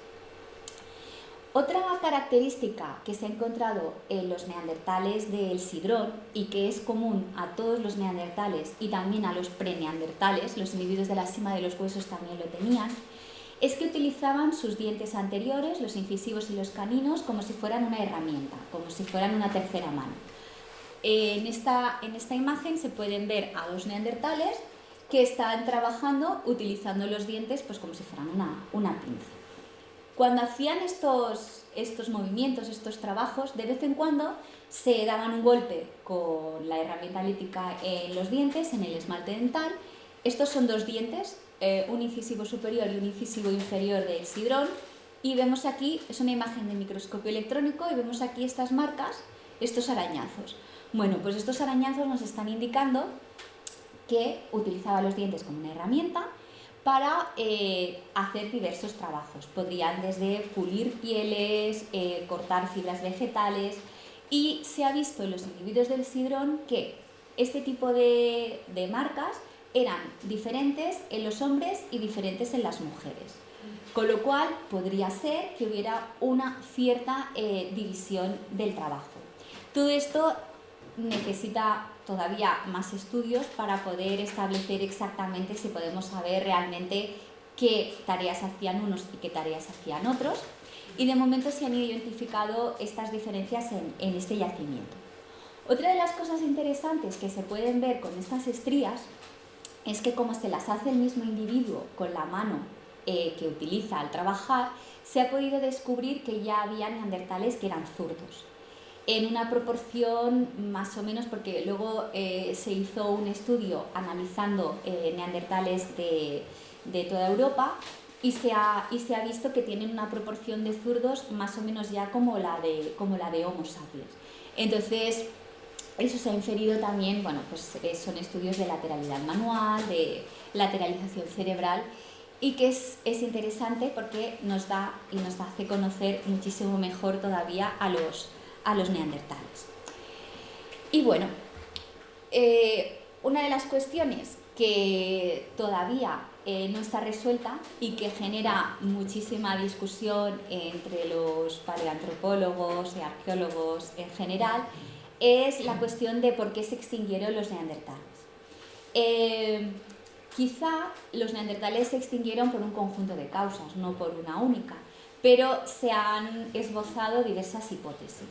Speaker 2: Otra característica que se ha encontrado en los neandertales del Sidrón y que es común a todos los neandertales y también a los preneandertales, los individuos de la cima de los huesos también lo tenían, es que utilizaban sus dientes anteriores, los incisivos y los caninos, como si fueran una herramienta, como si fueran una tercera mano. En esta imagen se pueden ver a dos neandertales que están trabajando utilizando los dientes pues como si fueran una pinza. Cuando hacían estos movimientos, estos trabajos, de vez en cuando se daban un golpe con la herramienta lítica en los dientes, en el esmalte dental. Estos son dos dientes, un incisivo superior y un incisivo inferior del Sidrón, y vemos aquí, es una imagen de microscopio electrónico, y vemos aquí estas marcas, estos arañazos. Bueno, pues estos arañazos nos están indicando que utilizaba los dientes como una herramienta para hacer diversos trabajos. Podrían desde pulir pieles, cortar fibras vegetales, y se ha visto en los individuos del Sidrón que este tipo de marcas eran diferentes en los hombres y diferentes en las mujeres, con lo cual podría ser que hubiera una cierta división del trabajo. Todo esto necesita todavía más estudios para poder establecer exactamente si podemos saber realmente qué tareas hacían unos y qué tareas hacían otros, y de momento se han identificado estas diferencias en este yacimiento. Otra de las cosas interesantes que se pueden ver con estas estrías es que, como se las hace el mismo individuo con la mano que utiliza al trabajar, se ha podido descubrir que ya había neandertales que eran zurdos, en una proporción más o menos, porque luego se hizo un estudio analizando neandertales de toda Europa, y se ha visto que tienen una proporción de zurdos más o menos ya como la de Homo sapiens. Entonces, eso se ha inferido también, bueno, pues son estudios de lateralidad manual, de lateralización cerebral, y que es interesante porque nos da y nos hace conocer muchísimo mejor todavía a los neandertales. Y bueno, una de las cuestiones que todavía no está resuelta y que genera muchísima discusión entre los paleoantropólogos y arqueólogos en general es la cuestión de por qué se extinguieron los neandertales. Quizá los neandertales se extinguieron por un conjunto de causas, no por una única, pero se han esbozado diversas hipótesis.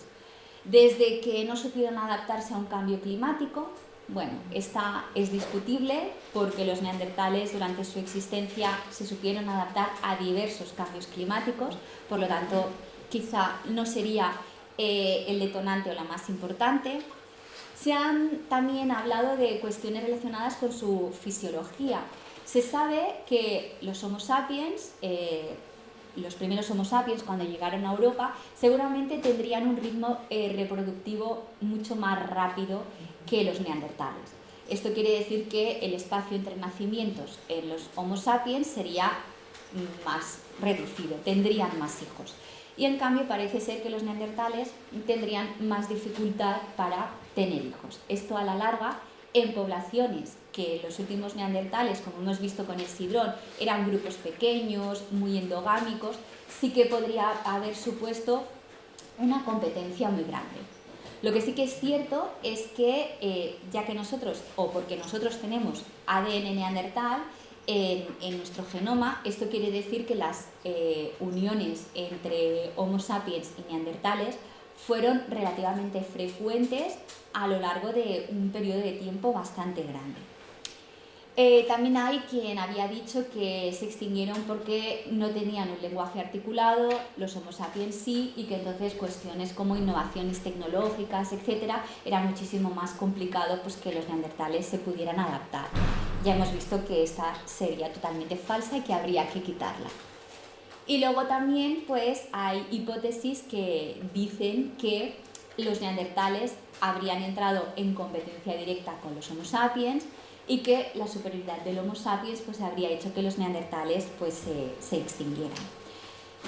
Speaker 2: Desde que no supieron adaptarse a un cambio climático, bueno, esta es discutible porque los neandertales durante su existencia se supieron adaptar a diversos cambios climáticos, por lo tanto quizá no sería el detonante o la más importante. Se han también hablado de cuestiones relacionadas con su fisiología. Se sabe que los Homo sapiens, los primeros Homo sapiens, cuando llegaron a Europa, seguramente tendrían un ritmo reproductivo mucho más rápido que los neandertales. Esto quiere decir que el espacio entre nacimientos en los Homo sapiens sería más reducido, tendrían más hijos. Y en cambio parece ser que los neandertales tendrían más dificultad para tener hijos. Esto a la larga en poblaciones que los últimos neandertales, como hemos visto con el sidrón, eran grupos pequeños, muy endogámicos, sí que podría haber supuesto una competencia muy grande. Lo que sí que es cierto es que, ya que nosotros, o porque nosotros tenemos ADN neandertal en nuestro genoma, esto quiere decir que las uniones entre Homo sapiens y neandertales fueron relativamente frecuentes a lo largo de un periodo de tiempo bastante grande. También hay quien había dicho que se extinguieron porque no tenían un lenguaje articulado, los Homo sapiens sí, y que entonces cuestiones como innovaciones tecnológicas, etcétera, era muchísimo más complicado pues, que los neandertales se pudieran adaptar. Ya hemos visto que esta sería totalmente falsa y que habría que quitarla. Y luego también pues, hay hipótesis que dicen que los neandertales habrían entrado en competencia directa con los Homo sapiens y que la superioridad del Homo sapiens pues, habría hecho que los neandertales pues, se extinguieran.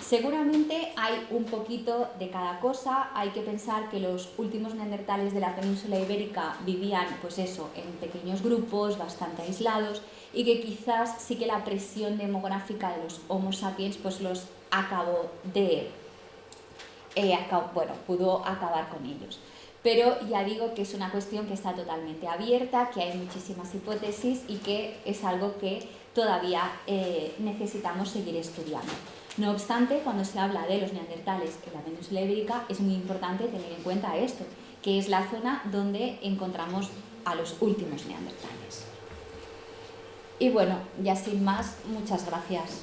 Speaker 2: Seguramente hay un poquito de cada cosa. Hay que pensar que los últimos neandertales de la península ibérica vivían pues eso, en pequeños grupos, bastante aislados, y que quizás sí que la presión demográfica de los Homo sapiens pues, los acabó de... pudo acabar con ellos. Pero ya digo que es una cuestión que está totalmente abierta, que hay muchísimas hipótesis y que es algo que todavía necesitamos seguir estudiando. No obstante, cuando se habla de los neandertales en la península ibérica, es muy importante tener en cuenta esto, que es la zona donde encontramos a los últimos neandertales. Y bueno, ya sin más, muchas gracias.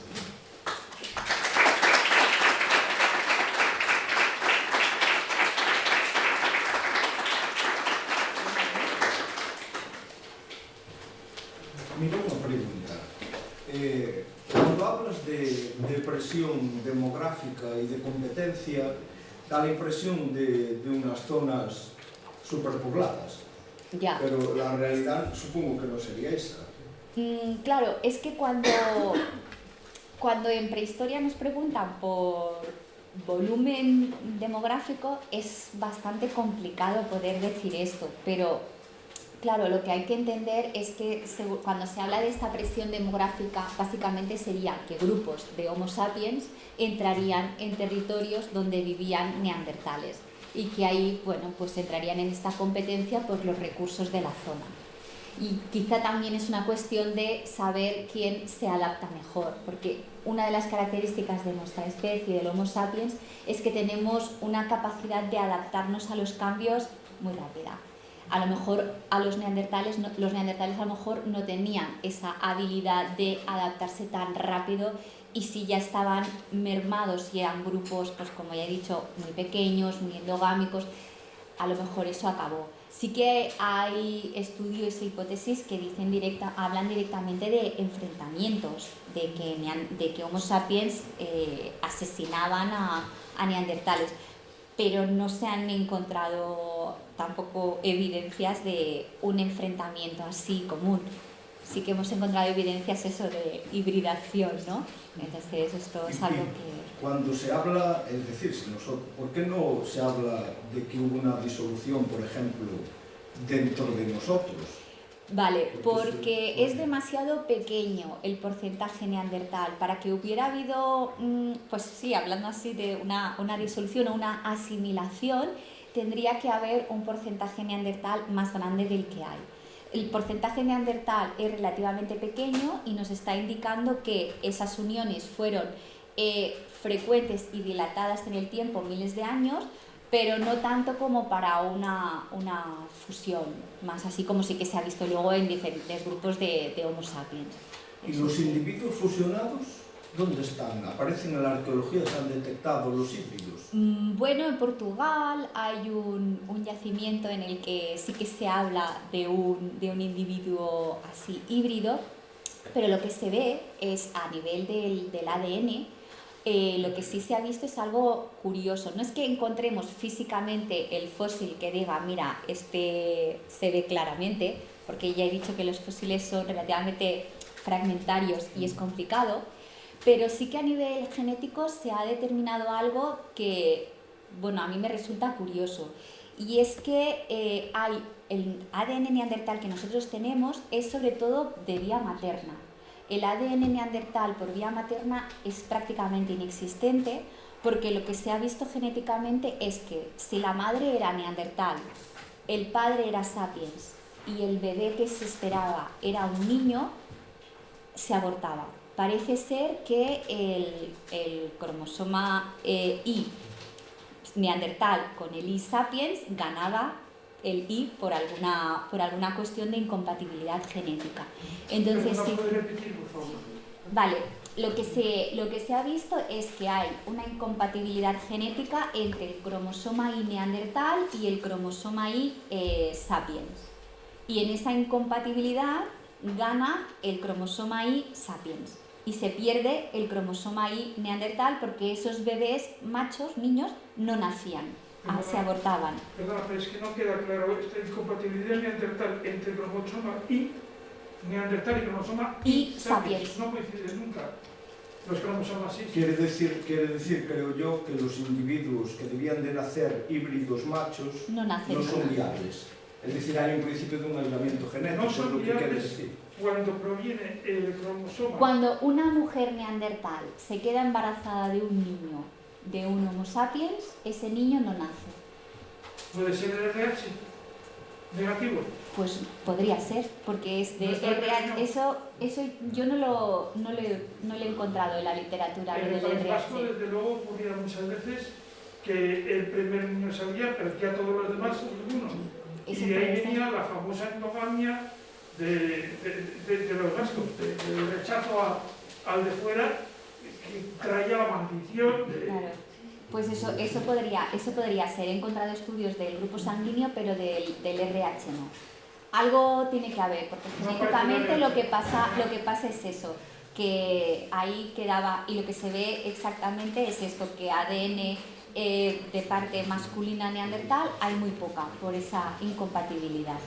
Speaker 3: Mira unha pregunta. Cando hablas de presión demográfica e de competencia, dá a impresión de unas zonas superpobladas.
Speaker 2: Ya.
Speaker 3: Pero la realidad supongo que no sería esa.
Speaker 2: Claro, es que cuando en prehistoria nos preguntan por volumen demográfico es bastante complicado poder decir esto, pero claro, lo que hay que entender es que cuando se habla de esta presión demográfica, básicamente sería que grupos de Homo sapiens entrarían en territorios donde vivían neandertales y que ahí, bueno, pues entrarían en esta competencia por los recursos de la zona. Y quizá también es una cuestión de saber quién se adapta mejor, porque una de las características de nuestra especie, del Homo sapiens, es que tenemos una capacidad de adaptarnos a los cambios muy rápida. A lo mejor a los neandertales a lo mejor no tenían esa habilidad de adaptarse tan rápido y si ya estaban mermados y eran grupos, pues como ya he dicho, muy pequeños, muy endogámicos, a lo mejor eso acabó. Sí que hay estudios e hipótesis que hablan directamente de enfrentamientos, de que Homo sapiens asesinaban a neandertales, pero no se han encontrado tampoco evidencias de un enfrentamiento así común. Sí que hemos encontrado evidencias eso de hibridación, ¿no? Entonces esto es algo que...
Speaker 3: Cuando se habla, es decir, ¿por qué no se habla de que hubo una disolución, por ejemplo, dentro de nosotros?
Speaker 2: Vale, porque es demasiado pequeño el porcentaje neandertal para que hubiera habido, pues sí, hablando así de una disolución o una asimilación, tendría que haber un porcentaje neandertal más grande del que hay. El porcentaje neandertal es relativamente pequeño y nos está indicando que esas uniones fueron frecuentes y dilatadas en el tiempo, miles de años, pero no tanto como para una fusión, más así como sí que se ha visto luego en diferentes grupos de Homo sapiens.
Speaker 3: ¿Y los individuos fusionados dónde están? ¿Aparecen en la arqueología? ¿Se han detectado los híbridos?
Speaker 2: Bueno, en Portugal hay un yacimiento en el que sí que se habla de un individuo así híbrido, pero lo que se ve es a nivel del ADN. Lo que sí se ha visto es algo curioso. No es que encontremos físicamente el fósil que diga, mira, este se ve claramente, porque ya he dicho que los fósiles son relativamente fragmentarios y es complicado, pero sí que a nivel genético se ha determinado algo que, bueno, a mí me resulta curioso. y es que hay el ADN neandertal que nosotros tenemos es sobre todo de vía materna. El ADN neandertal por vía materna es prácticamente inexistente porque lo que se ha visto genéticamente es que si la madre era neandertal, el padre era sapiens y el bebé que se esperaba era un niño, se abortaba. Parece ser que el cromosoma Y neandertal con el Y sapiens ganaba el Y por alguna cuestión de incompatibilidad genética. Entonces, sí.
Speaker 4: ¿Puede repetir, por favor?
Speaker 2: Vale, lo que se ha visto es que hay una incompatibilidad genética entre el cromosoma Y neandertal y el cromosoma Y sapiens. Y en esa incompatibilidad gana el cromosoma Y sapiens. Y se pierde el cromosoma Y neandertal porque esos bebés machos, niños, no nacían, se abortaban.
Speaker 4: Perdona, pero es que no queda claro esta incompatibilidad neandertal entre cromosoma Y neandertal y cromosoma
Speaker 2: Y sapiens.
Speaker 4: No coinciden nunca los cromosomas Y.
Speaker 3: Quiere decir, creo yo, que los individuos que debían de nacer híbridos machos
Speaker 2: no
Speaker 3: son viables. Es decir, hay un principio de un aislamiento genético.
Speaker 4: No son
Speaker 3: lo que quiere
Speaker 4: viables
Speaker 3: decir.
Speaker 4: cuando proviene el cromosoma.
Speaker 2: Cuando una mujer neandertal se queda embarazada de un niño, de un Homo sapiens, ese niño no nace.
Speaker 4: ¿Puede ser el RH negativo?
Speaker 2: Pues podría ser, porque es de
Speaker 4: No está
Speaker 2: RH. Eso yo no lo he encontrado en la literatura
Speaker 4: En el
Speaker 2: del
Speaker 4: País Vasco,
Speaker 2: RH.
Speaker 4: desde luego, ocurría muchas veces que el primer niño salía, pero que a todos los demás ninguno.
Speaker 2: Eso
Speaker 4: Y de ahí
Speaker 2: puede ser.
Speaker 4: venía la famosa endogamia de los vascos, del rechazo al de fuera, que traía la maldición de...
Speaker 2: Claro. Pues eso podría ser. He encontrado estudios del grupo sanguíneo, pero del RH no. Algo tiene que haber, porque genéticamente lo que pasa es eso, que ahí quedaba, y lo que se ve exactamente es esto, que ADN de parte masculina neandertal hay muy poca por esa incompatibilidad.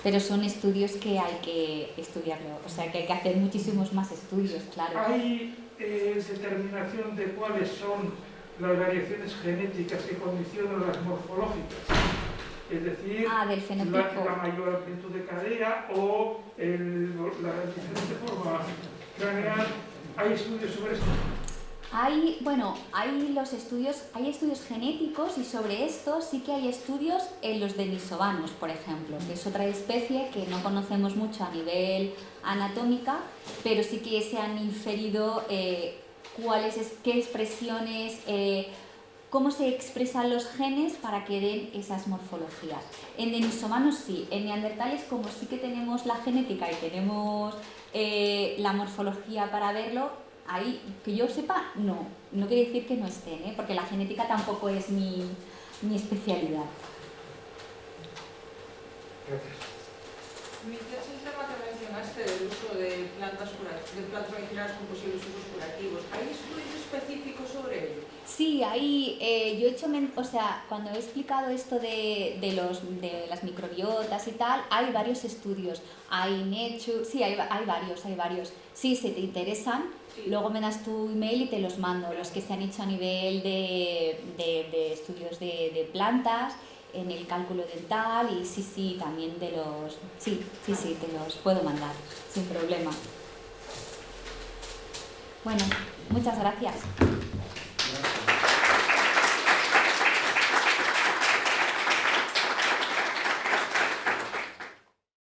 Speaker 2: Pero son estudios que hay que estudiarlo, o sea que hay que hacer muchísimos más estudios, claro.
Speaker 4: ¿Hay determinación de cuáles son las variaciones genéticas que condicionan las morfológicas? Es decir,
Speaker 2: Del fenotipo.
Speaker 4: la mayor amplitud de cadera o la diferente forma craneal. ¿Hay estudios sobre esto?
Speaker 2: Hay estudios genéticos y sobre esto sí que hay estudios en los denisovanos, por ejemplo, que es otra especie que no conocemos mucho a nivel anatómica, pero sí que se han inferido qué expresiones, cómo se expresan los genes para que den esas morfologías. En denisovanos sí, en neandertales como sí que tenemos la genética y tenemos la morfología para verlo, ahí, que yo sepa, no quiere decir que no estén, porque la genética tampoco es mi especialidad.
Speaker 4: Gracias.
Speaker 5: Me interesa el tema que mencionaste del uso de plantas medicinales con posibles usos curativos. ¿Hay estudios específicos sobre ello?
Speaker 2: Sí, yo he hecho, cuando he explicado esto de las microbiotas y tal, hay varios estudios. Hay Nature, sí, hay varios. Sí, si te interesan, sí. Luego me das tu email y te los mando, los que se han hecho a nivel de estudios de plantas, en el cálculo dental y sí, también te los puedo mandar, sin problema. Bueno, muchas gracias.